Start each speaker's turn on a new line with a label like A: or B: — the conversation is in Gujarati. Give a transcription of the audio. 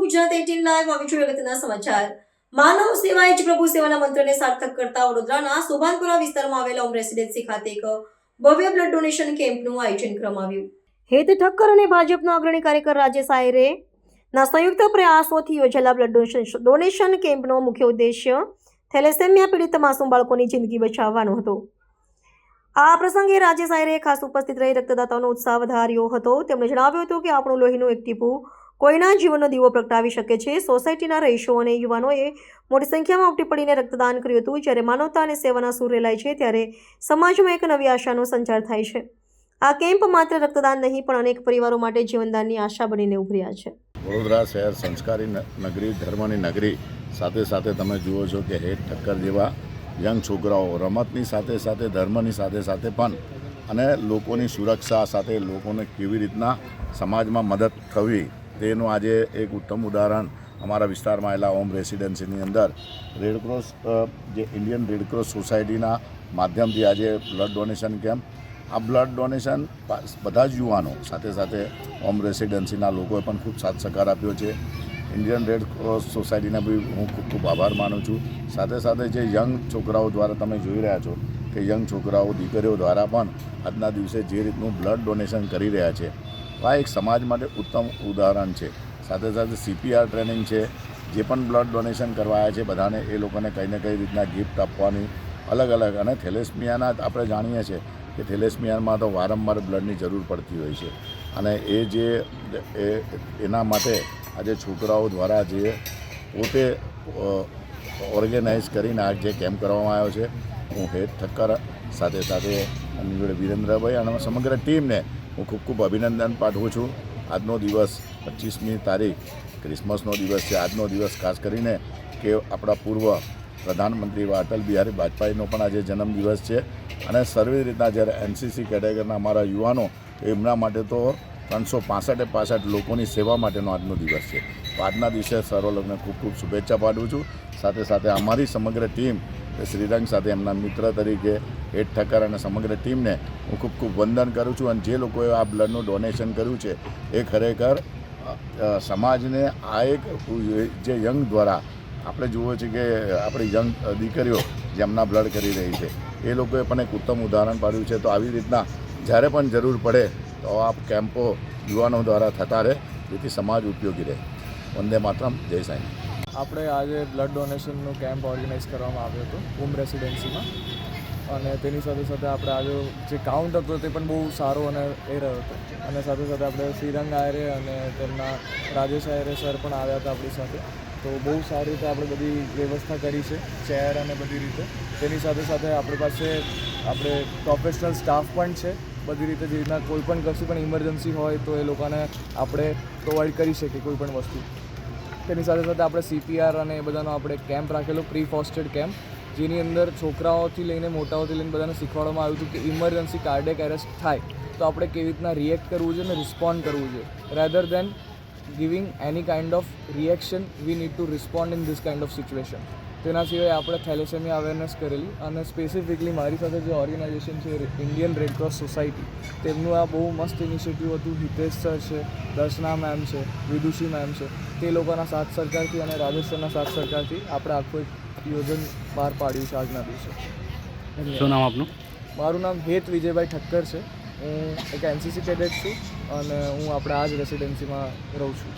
A: ગુજરાત 18 લાઈવ આવી અગત્યના સમાચાર માનવ સેવા જ પ્રભુ સેવાના મંત્રને સાર્થક કરતા વડોદરાના સોભાનપુરા વિસ્તારમાં આવેલા હોમ રેસિડેન્સી ખાતે એક ભવ્ય બ્લડ ડોનેશન કેમ્પનું આયોજન કરવામાં આવ્યું. હેત ઠક્કર અને ભાજપના અગ્રણી કાર્યકર રાજેશ આયરે ના સંયુક્ત પ્રયાસોથી યોજાયેલા બ્લડ ડોનેશન કેમ્પનો મુખ્ય ઉદ્દેશ્ય થેલેસેમિયા પીડિત માસૂમ બાળકોની જિંદગી બચાવવાનો હતો. આ પ્રસંગે રાજેશ આયરે ખાસ ઉપસ્થિત રહી રક્તદાતાઓનો ઉત્સાહ વધાર્યો હતો. તેમણે જણાવ્યું હતું કે આપણું લોહીનું એક ટીપું કોઈના જીવનનો દીવો પ્રગટાવી શકે છે. સોસાયટીના રહીશો અને યુવાનોએ મોટી સંખ્યામાં ઉમટી પડીને રક્તદાન કર્યું હતું. જ્યારે માનવતા અને સેવાના સૂર રેલાય છે ત્યારે સમાજમાં એક નવી આશાનો સંચાર થાય છે. આ કેમ્પ માત્ર રક્તદાન નહીં પણ અનેક પરિવારો માટે જીવનદાનની આશા બનીને ઉભર્યા છે.
B: વડોદરા શહેર સંસ્કારી નગરી, ધર્મની નગરી, સાથે સાથે તમે જુઓ છો કે હેત ઠક્કર જેવા યંગ છોકરાઓ રમતની સાથે સાથે ધર્મની સાથે સાથે પણ અને લોકોની સુરક્ષા સાથે લોકોને કેવી રીતના સમાજમાં મદદ થવી તેનું આજે એક ઉત્તમ ઉદાહરણ અમારા વિસ્તારમાં આવેલા હોમ રેસિડેન્સીની અંદર રેડક્રોસ જે ઇન્ડિયન રેડક્રોસ સોસાયટીના માધ્યમથી આજે બ્લડ ડોનેશન કેમ્પ, આ બ્લડ ડોનેશન બધા જ યુવાનો સાથે સાથે હોમ રેસિડેન્સીના લોકોએ પણ ખૂબ સાથ સહકાર આપ્યો છે. ઇન્ડિયન રેડ ક્રોસ સોસાયટીને બી હું ખૂબ ખૂબ આભાર માનું છું. સાથે સાથે જે યંગ છોકરાઓ દ્વારા તમે જોઈ રહ્યા છો કે યંગ છોકરાઓ દીકરીઓ દ્વારા પણ આજના દિવસે જે રીતનું બ્લડ ડોનેશન કરી રહ્યા છે, આ એક સમાજ માટે ઉત્તમ ઉદાહરણ છે. સાથે સાથે CPR ટ્રેનિંગ છે. જે પણ બ્લડ ડોનેશન કરવા આવ્યા છે બધાને એ લોકોને કંઈ ને કંઈ રીતના ગિફ્ટ આપવાની અલગ અલગ. અને થેલેસમિયાના આપણે જાણીએ છીએ કે થેલેસમિયામાં તો વારંવાર બ્લડની જરૂર પડતી હોય છે અને એના માટે આજે છોકરાઓ દ્વારા જે પોતે ઓર્ગેનાઇઝ કરીને આ જે કેમ્પ કરવામાં આવ્યો છે, હું હેત ઠક્કર સાથે સાથે એમની જોડે વિરેન્દ્રભાઈ અને સમગ્ર ટીમને હું ખૂબ ખૂબ અભિનંદન પાઠવું છું. આજનો દિવસ 25મી તારીખ ક્રિસમસનો દિવસ છે. આજનો દિવસ ખાસ કરીને કે આપણા પૂર્વ પ્રધાનમંત્રી અટલ બિહારી વાજપેયીનો પણ આજે જન્મદિવસ છે અને સર્વે રીતના જ્યારે NCC કેટેગરીના અમારા યુવાનો એમના માટે તો 365 લોકોની સેવા માટેનો આજનો દિવસ છે. તો આજના દિવસે સર્વ લોકોને ખૂબ ખૂબ શુભેચ્છા પાઠવું છું. સાથે સાથે અમારી સમગ્ર ટીમ શ્રીરંગ સાથે એમના મિત્ર તરીકે હેત ઠક્કર અને સમગ્ર ટીમને હું ખૂબ ખૂબ વંદન કરું છું. અને જે લોકોએ આ બ્લડનું ડોનેશન કર્યું છે એ ખરેખર સમાજને આ એક જે યંગ દ્વારા આપણે જુઓ છીએ કે આપણી યંગ દીકરીઓ જેમના બ્લડ કરી રહી છે એ લોકોએ પણ એક ઉત્તમ ઉદાહરણ પાડ્યું છે. તો આવી રીતના જ્યારે પણ જરૂર પડે તો આ કેમ્પો યુવાનો દ્વારા થતા રહે જેથી સમાજ ઉપયોગી રહે. વંદે માતરમ, જય સાંઈ.
C: આપણે આજે બ્લડ ડોનેશનનો કેમ્પ ઓર્ગેનાઇઝ કરવામાં આવ્યો હતો હોમ રેસિડેન્સીમાં અને તેની સાથે સાથે આપણે આજે જે કાઉન્ટ હતો તે પણ બહુ સારો અને એ રહ્યો હતો. અને સાથે સાથે આપણે શ્રીરંગ આયરે અને તેમના રાજેશ આયરે સર પણ આવ્યા હતા આપણી સાથે. તો બહુ સારી રીતે આપણે બધી વ્યવસ્થા કરી છે, ચેર અને બધી રીતે. તેની સાથે સાથે આપણી પાસે આપણે પ્રોફેશનલ સ્ટાફ પણ છે. બધી રીતે જે રીતના કોઈ પણ કશું પણ ઇમરજન્સી હોય તો એ લોકોને આપણે પ્રોવાઈડ કરી શકીએ કોઈ પણ વસ્તુ. તેની સાથે સાથે આપણે CPR અને એ બધાનો આપણે કેમ્પ રાખેલો, પ્રી ફર્સ્ટ એડ કેમ્પ, જેની અંદર છોકરાઓથી લઈને મોટાઓથી લઈને બધાને શીખવાડવામાં આવ્યું હતું કે ઇમરજન્સી કાર્ડિયક એરેસ્ટ થાય તો આપણે કેવી રીતના રિએક્ટ કરવું જોઈએ અને રિસ્પોન્ડ કરવું જોઈએ. Rather then giving any kind of reaction we need to respond in this kind of situation. તેના સિવાય આપણે થેલેસેમિયા અવેરનેસ કરેલી અને સ્પેસિફિકલી મારી સાથે જે ઓર્ગેનાઇઝેશન છે ઇન્ડિયન રેડ ક્રોસ સોસાયટી, તેમનું આ બહુ મસ્ત ઇનિશિયેટિવ હતું. હિતેશ સર છે, દર્શના મેમ છે, વિદુષી મેમ છે, તે લોકોના સાથ સરકારથી અને રાજેશ સરના સાથ સરકારથી આપણે આખું એક યોજન બહાર પાડ્યું છે આજના દિવસે.
D: શું નામ આપનું?
C: મારું નામ હેત વિજયભાઈ ઠક્કર છે. હું એક NCC કેડેટ છું અને હું આપણે આ જ રેસિડેન્સીમાં રહું છું.